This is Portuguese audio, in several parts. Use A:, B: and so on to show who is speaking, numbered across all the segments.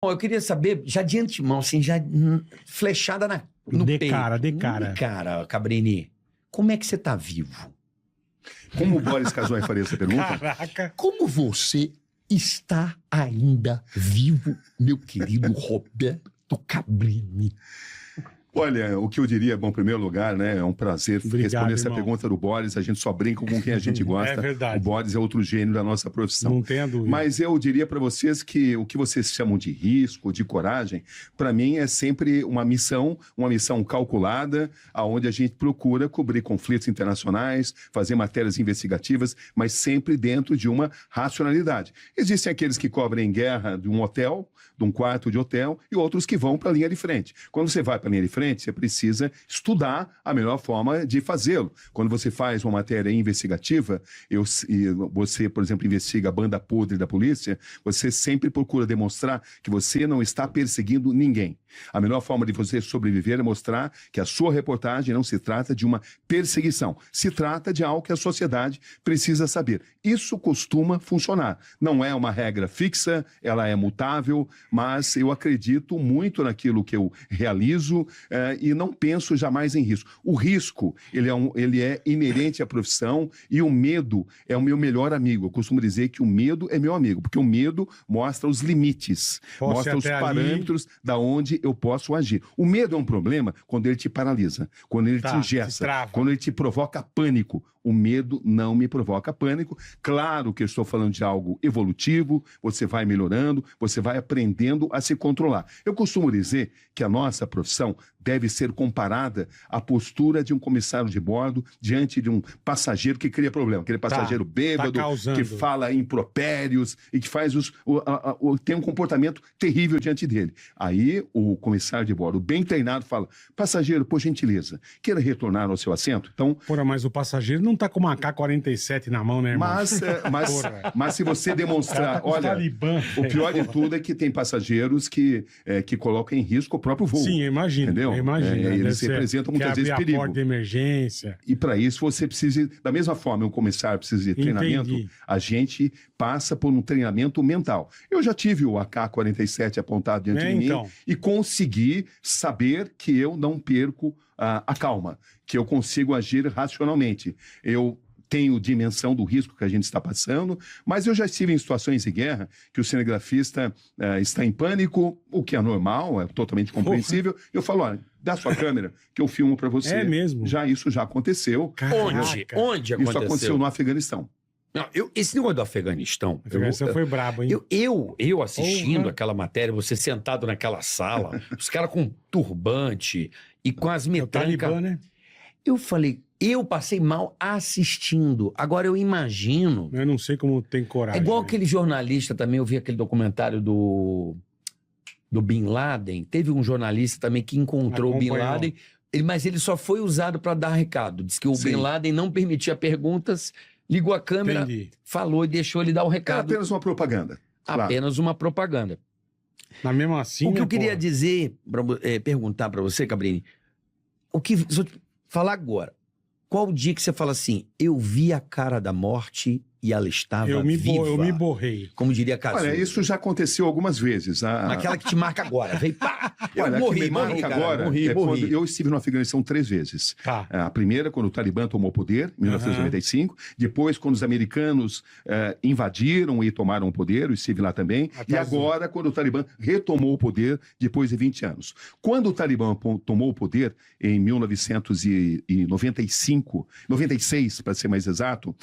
A: Bom, eu queria saber, já de antemão, assim, já flechada no peito.
B: De cara.
A: De cara, Cabrini, como é que você tá vivo?
C: Como o Boris Casoy faria essa pergunta?
B: Caraca.
D: Como você está ainda vivo, meu querido Roberto Cabrini?
C: Olha, o que eu diria, bom, em primeiro lugar, né, é um prazer responder essa pergunta do Boris. A gente só brinca com quem a gente gosta.
B: É verdade.
C: O Boris é outro gênio da nossa profissão.
B: Não tenha dúvida.
C: Mas eu diria para vocês que o que vocês chamam de risco, de coragem, para mim é sempre uma missão calculada, aonde a gente procura cobrir conflitos internacionais, fazer matérias investigativas, mas sempre dentro de uma racionalidade. Existem aqueles que cobrem guerra de um hotel, de um quarto de hotel, e outros que vão para a linha de frente. Quando você vai para a linha de frente, você precisa estudar a melhor forma de fazê-lo. Quando você faz uma matéria investigativa, e você, por exemplo, investiga a banda podre da polícia, você sempre procura demonstrar que você não está perseguindo ninguém. A melhor forma de você sobreviver é mostrar que a sua reportagem não se trata de uma perseguição. Se trata de algo que a sociedade precisa saber. Isso costuma funcionar. Não é uma regra fixa, ela é mutável, mas eu acredito muito naquilo que eu realizo e não penso jamais em risco. O risco, ele é inerente à profissão e o medo é o meu melhor amigo. Eu costumo dizer que o medo é meu amigo, porque o medo mostra os limites, mostra os parâmetros da onde eu posso agir. O medo é um problema quando ele te paralisa, quando ele te engessa, quando ele te provoca pânico. O medo não me provoca pânico. Claro que eu estou falando de algo evolutivo, você vai melhorando, você vai aprendendo a se controlar. Eu costumo dizer que a nossa profissão deve ser comparada à postura de um comissário de bordo diante de um passageiro que cria problema. Aquele passageiro bêbado, que fala impropérios e que faz tem um comportamento terrível diante dele. Aí o comissário de bordo, bem treinado, fala: passageiro, por gentileza, queira retornar ao seu assento? Então,
B: porra, mas o passageiro não tá com uma AK-47 na mão, né, irmão?
C: Mas se você demonstrar... Olha, o pior de tudo é que tem passageiros que colocam em risco o próprio voo.
B: Sim, eu imagino.
C: Entendeu? Eles representam muitas vezes perigo.
B: A porta de emergência.
C: E para isso você precisa... Da mesma forma, um comissário precisa de treinamento. Entendi. A gente passa por um treinamento mental. Eu já tive o AK-47 apontado diante de mim e consegui saber que eu não perco a calma, que eu consigo agir racionalmente. Eu tenho dimensão do risco que a gente está passando, mas eu já estive em situações de guerra que o cinegrafista está em pânico, o que é normal, é totalmente compreensível. Eu falo: olha, dá sua câmera que eu filmo para você.
B: É mesmo?
C: Isso já aconteceu.
A: Onde aconteceu?
C: Isso aconteceu no Afeganistão.
A: Não, esse negócio do Afeganistão...
B: Afeganistão foi brabo, hein?
A: Eu assistindo aquela matéria, você sentado naquela sala, os caras com turbante e com as metrancas...
B: Talibã, né?
A: Eu falei, eu passei mal assistindo. Agora eu imagino...
B: Eu não sei como tem coragem.
A: É igual aquele jornalista também, eu vi aquele documentário do Bin Laden. Teve um jornalista também que encontrou o Bin Laden, mas ele só foi usado para dar recado. Diz que o Bin Laden não permitia perguntas... Ligou a câmera, falou e deixou ele dar o recado.
C: É apenas uma propaganda.
A: Apenas uma propaganda.
B: Mas mesmo assim...
A: O que eu queria dizer, perguntar para você, Cabrini, se eu falar agora, qual o dia que você fala assim, eu vi a cara da morte e ela estava viva?
B: Eu me borrei.
A: Como diria Cazu.
C: Olha, isso já aconteceu algumas vezes.
A: Aquela que te marca agora. Veio, pá!
C: Olha, morri agora. Quando eu estive no Afeganistão 3 vezes. A primeira, quando o Talibã tomou o poder, em 1995. Depois, quando os americanos invadiram e tomaram o poder, eu estive lá também. E agora, quando o Talibã retomou o poder, depois de 20 anos. Quando o Talibã tomou o poder, em 96, para ser mais exato,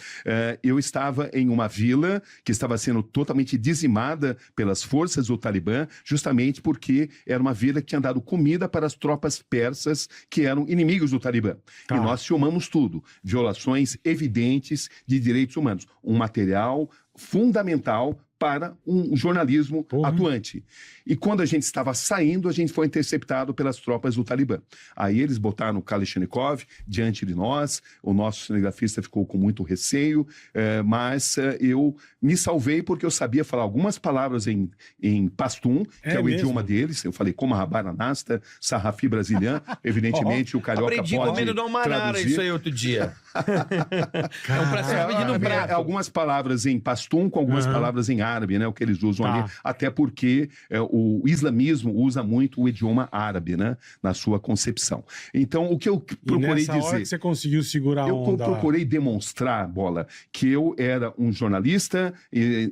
C: eu estava em uma vila que estava sendo totalmente dizimada pelas forças do Talibã, justamente porque era uma vila que tinha dado comida para as tropas persas que eram inimigos do Talibã. E nós filmamos tudo. Violações evidentes de direitos humanos. Um material fundamental para um jornalismo atuante. E quando a gente estava saindo, a gente foi interceptado pelas tropas do Talibã. Aí eles botaram o Kalashnikov diante de nós, o nosso cinegrafista ficou com muito receio, mas eu me salvei porque eu sabia falar algumas palavras em pastum, que é o idioma deles. Eu falei como Rabaranasta, Sarrafi brasiliano, evidentemente o carioca
A: aprendi
C: pode
A: comendo da Umarara isso aí outro dia.
C: Algumas palavras em pastum com algumas palavras em árabe. árabe, né? O que eles usam ali, até porque o islamismo usa muito o idioma árabe, né? Na sua concepção. Então, o que eu procurei
B: nessa hora
C: dizer...
B: que você conseguiu segurar a
C: Eu
B: onda.
C: procurei demonstrar, Bola, que eu era um jornalista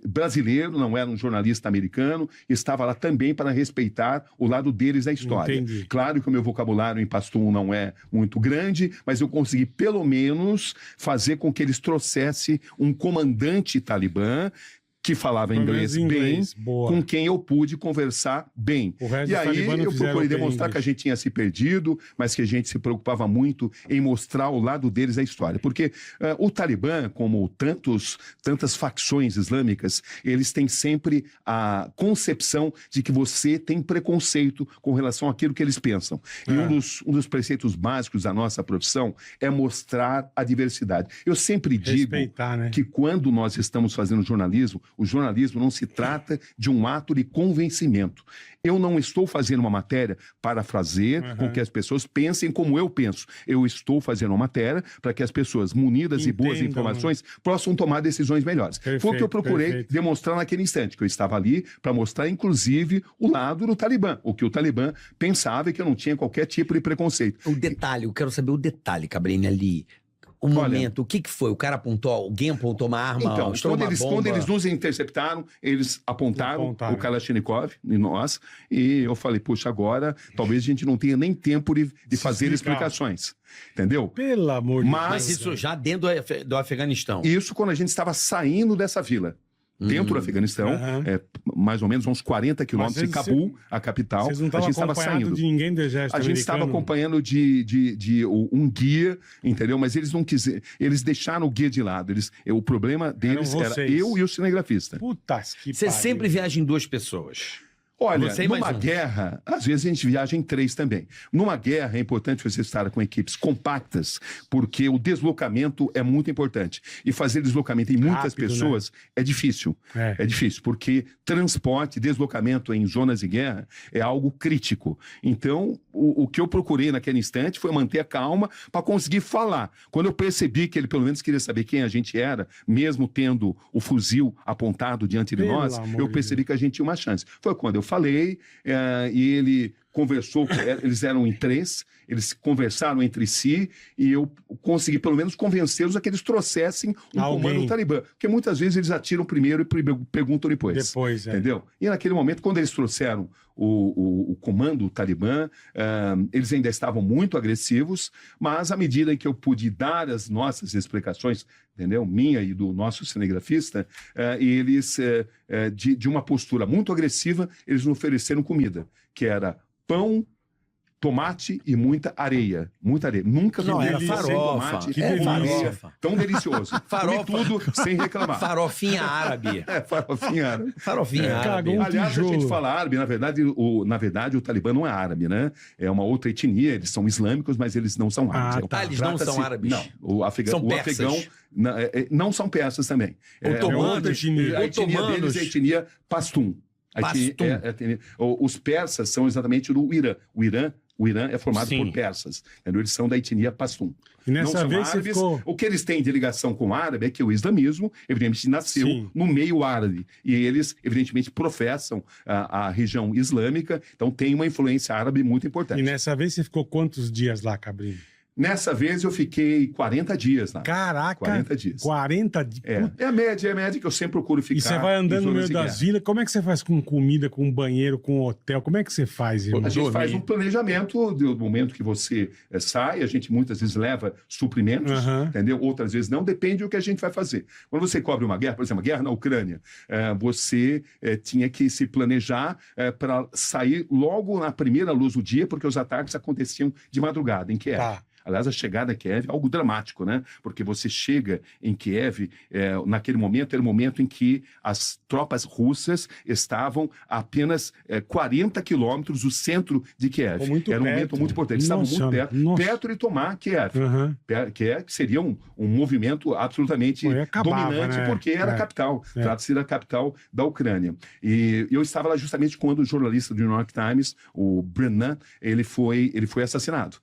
C: brasileiro, não era um jornalista americano, estava lá também para respeitar o lado deles da história.
B: Entendi.
C: Claro que o meu vocabulário em pastum não é muito grande, mas eu consegui pelo menos fazer com que eles trouxessem um comandante talibã que falava inglês bem,
B: boa.
C: com quem eu pude conversar bem.
B: O resto
C: E
B: dos
C: aí
B: talibãs não
C: eu
B: fizeram
C: procurei
B: bem
C: demonstrar que a
B: inglês.
C: gente tinha se perdido, mas que a gente se preocupava muito em mostrar o lado deles da história. Porque o Talibã, como tantas facções islâmicas, eles têm sempre a concepção de que você tem preconceito com relação àquilo que eles pensam. E um dos preceitos básicos da nossa profissão é mostrar a diversidade. Eu sempre digo
B: Respeitar, né?
C: que quando nós estamos fazendo jornalismo, o jornalismo não se trata de um ato de convencimento. Eu não estou fazendo uma matéria para fazer com que as pessoas pensem como eu penso. Eu estou fazendo uma matéria para que as pessoas, munidas de boas
B: Entendam,
C: informações, possam tomar decisões melhores. Foi o que eu
B: Perfeito,
C: procurei
B: perfeito.
C: demonstrar naquele instante, que eu estava ali para mostrar, inclusive, o lado do Talibã, o que o Talibã pensava e que eu não tinha qualquer tipo de preconceito.
A: O detalhe, eu quero saber o detalhe, Cabrini, ali. O momento, o que foi? O cara apontou, alguém apontou uma arma,
C: Então,
A: estourou uma bomba?
C: quando eles nos interceptaram, eles apontaram o Kalashnikov em nós, e eu falei, puxa, agora talvez a gente não tenha nem tempo de fazer explicações. Entendeu?
B: Pelo amor de Deus.
A: Mas isso já dentro do Afeganistão.
C: Isso quando a gente estava saindo dessa vila. Dentro do Afeganistão, mais ou menos uns 40 quilômetros de Cabul, a capital,
B: Vocês não
C: a
B: estavam
C: gente estava
B: acompanhando
C: saindo.
B: de ninguém do exército
C: A gente estava
B: americano?
C: acompanhando de um guia, entendeu? Mas eles não quiseram, eles deixaram o guia de lado. O problema deles era
B: vocês.
C: eu e o cinegrafista.
B: Putas que
A: Você
B: pariu.
A: sempre viaja em duas pessoas.
C: Olha,
A: Você e mais
C: numa
A: um.
C: guerra, às vezes a gente viaja em 3 também. Numa guerra é importante você estar com equipes compactas, porque o deslocamento é muito importante. E fazer deslocamento em muitas
B: Rápido,
C: pessoas é difícil. É difícil, porque transporte, deslocamento em zonas de guerra é algo crítico. Então, o que eu procurei naquele instante foi manter a calma para conseguir falar. Quando eu percebi que ele pelo menos queria saber quem a gente era, mesmo tendo o fuzil apontado diante de
B: Pelo
C: nós,
B: amor
C: eu
B: de
C: percebi que a gente tinha uma chance. Foi quando eu falei, e ele conversou, eles eram em 3, eles conversaram entre si, e eu consegui pelo menos convencê-los a que eles trouxessem um comando do Talibã. Porque muitas vezes eles atiram primeiro e perguntam depois.
B: Depois,
C: entendeu? E naquele momento, quando eles trouxeram o comando talibã, eles ainda estavam muito agressivos, mas à medida em que eu pude dar as nossas explicações, entendeu? Minha e do nosso cinegrafista, eles, de uma postura muito agressiva, eles nos ofereceram comida, que era pão, tomate e muita areia. Muita areia. Nunca vi
A: Não, era
C: sem
A: farofa.
C: tomate
B: Que
C: e
B: delícia.
C: farofa. Tão delicioso.
A: Farofa.
C: Comi tudo sem reclamar.
A: Farofinha árabe.
C: Farofinha árabe.
A: Farofinha árabe.
B: Cagou um
C: Aliás, a
B: tijolo.
C: gente fala árabe, na verdade, o Talibã não é árabe, né? É uma outra etnia, eles são islâmicos, mas eles não são árabes.
B: tá.
A: Eles não são árabes?
C: Não, o
A: São
C: o
A: persas.
C: afegão não são persas também.
B: Otomanos.
C: A etnia deles é a etnia pastum. Os persas são exatamente do Irã. O Irã é formado
A: Sim.
C: por persas. Entendeu? Eles são da etnia pastum.
B: E nessa
C: não são
B: vez
C: árabes.
B: você ficou...
C: O que eles têm de ligação com o árabe é que o islamismo, evidentemente, nasceu
B: Sim.
C: no meio árabe. E eles, evidentemente, professam a região islâmica. Então, tem uma influência árabe muito importante.
B: E nessa vez você ficou quantos dias lá, Cabrini?
C: Nessa vez, eu fiquei 40 dias lá.
B: Caraca!
C: 40 dias.
B: 40 dias.
C: É a média que eu sempre procuro ficar.
B: E você vai andando
C: em
B: no
C: zonas
B: meio
C: de
B: das
C: guerra.
B: vilas, como é que você faz com comida, com banheiro, com hotel? Como é que você faz, irmão?
C: A gente
A: Dormir.
C: faz um planejamento do momento que você sai, a gente muitas vezes leva suprimentos, entendeu? Outras vezes não, depende do que a gente vai fazer. Quando você cobre uma guerra, por exemplo, a guerra na Ucrânia, você tinha que se planejar para sair logo na primeira luz do dia, porque os ataques aconteciam de madrugada em Kiev.
B: Tá.
C: Aliás, a chegada a Kiev é algo dramático, né? Porque você chega em Kiev, naquele momento, era o momento em que as tropas russas estavam a apenas 40 quilômetros do centro de Kiev.
B: Pô, muito
C: Era um
B: perto.
C: momento muito importante. Eles estavam muito perto,
B: Nossa.
C: perto de tomar Kiev.
B: Aham.
C: Que seria um movimento absolutamente
B: Pô, e acabava,
C: dominante,
B: né?
C: porque era a capital. Trata-se da capital da Ucrânia. E eu estava lá justamente quando o jornalista do New York Times, o Brennan, ele foi assassinado.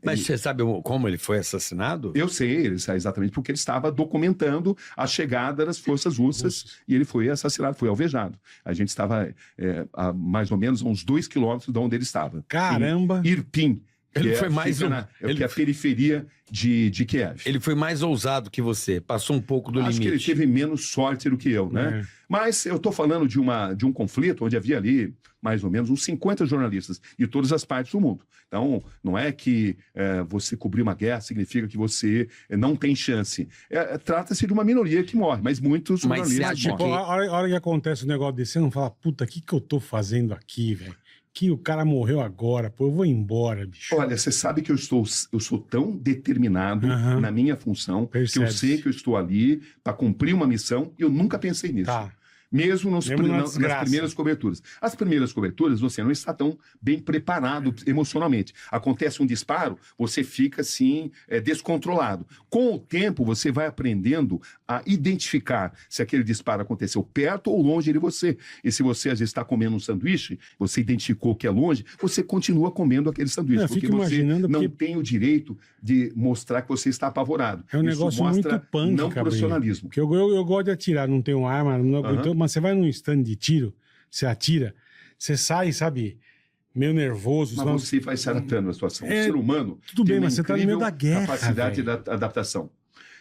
A: Mas você sabe como ele foi assassinado?
C: Eu sei, exatamente porque ele estava documentando a chegada das forças russas e ele foi assassinado, foi alvejado. A gente estava a mais ou menos uns 2 quilômetros de onde ele estava.
B: Caramba!
C: Em Irpin.
A: Ele foi mais
C: que é a periferia de Kiev.
A: Ele foi mais ousado que você, passou um pouco do limite.
C: Acho que ele teve menos sorte do que eu, né? Mas eu estou falando de um conflito onde havia ali mais ou menos uns 50 jornalistas de todas as partes do mundo. Então, não é que você cobrir uma guerra significa que você não tem chance. Trata-se de uma minoria que morre, mas muitos jornalistas
B: Tipo,
C: morrem.
B: a hora que acontece um negócio desse, você não fala, puta, o que eu tô fazendo aqui, velho? Que o cara morreu agora, pô, eu vou embora, bicho.
C: Olha, você sabe que eu sou tão determinado na minha função, que eu sei que eu estou ali para cumprir uma missão e eu nunca pensei nisso.
B: Tá.
C: Mesmo nas
B: desgraça.
C: primeiras coberturas. As primeiras coberturas, você não está tão bem preparado emocionalmente. Acontece um disparo, você fica, assim, descontrolado. Com o tempo, você vai aprendendo a identificar se aquele disparo aconteceu perto ou longe de você. E se você, às vezes, está comendo um sanduíche, você identificou que é longe, você continua comendo aquele sanduíche.
B: Eu
C: porque
B: fico
C: você
B: imaginando
C: não
B: porque-
C: tem o direito de mostrar que você está apavorado.
B: É um
C: Isso
B: negócio
C: mostra
B: muito punk,
C: não
B: Cabrinho.
C: profissionalismo.
B: Porque eu gosto de atirar, não tenho arma, mas você vai num stand de tiro, você atira, você sai, sabe, meio nervoso.
C: Mas
B: senão-
C: você vai se adaptando à situação.
B: É,
C: O ser humano
B: tudo
C: tem
B: bem,
C: uma
B: mas você tá no meio
C: incrível
B: da guerra,
C: capacidade
B: velho.
C: de adaptação.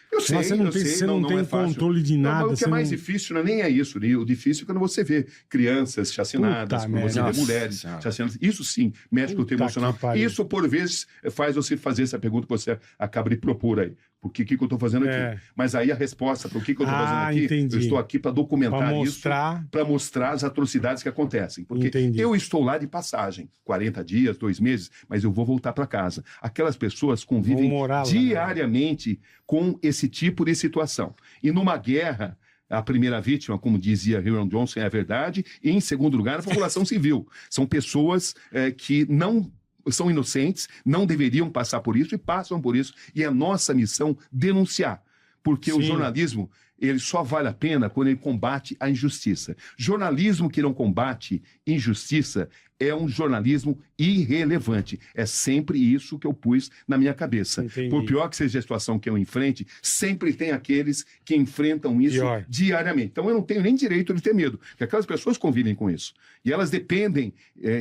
C: Eu sei,
B: Mas você não
C: eu
B: tem,
C: sei,
B: você não tem
C: é fácil.
B: controle de
C: Não,
B: nada.
C: mas o que
B: você
C: é mais
B: não-
C: difícil não é nem isso. O difícil é quando você vê crianças chacinadas,
B: Puta
C: quando você vê
A: merda.
C: mulheres
A: Nossa.
C: chacinadas. Isso sim, mexe com o teu
B: Puta
C: emocional.
B: que pariu.
C: Isso, por vezes, faz você fazer essa pergunta que você acaba de propor aí. Por que eu estou fazendo aqui?
B: É.
C: Mas aí a resposta para o que eu estou fazendo aqui,
B: entendi.
C: eu estou aqui para documentar
B: Pra
C: isso,
B: mostrar.
C: para mostrar as atrocidades que acontecem. Porque
B: Entendi.
C: eu estou lá de passagem, 40 dias, 2 meses, mas eu vou voltar para casa. Aquelas pessoas convivem
B: Vão morar lá, né?
C: diariamente com esse tipo de situação. E numa guerra, a primeira vítima, como dizia Hiram Johnson, é a verdade, e em segundo lugar, a população civil. São pessoas que não são inocentes, não deveriam passar por isso e passam por isso. E é nossa missão denunciar. Porque o
B: Sim.
C: jornalismo, ele só vale a pena quando ele combate a injustiça. Jornalismo que não combate injustiça é um jornalismo irrelevante. É sempre isso que eu pus na minha cabeça.
B: Entendi.
C: Por pior que seja a situação que eu enfrente, sempre tem aqueles que enfrentam isso
B: Pior.
C: diariamente. Então eu não tenho nem direito de ter medo, porque aquelas pessoas convivem com isso. E elas dependem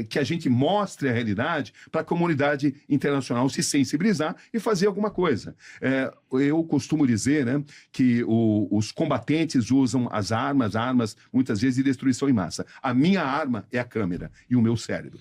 C: que a gente mostre a realidade para a comunidade internacional se sensibilizar e fazer alguma coisa. Eu costumo dizer, né, que os combatentes usam as armas muitas vezes de destruição em massa. A minha arma é a câmera e o meu cérebro.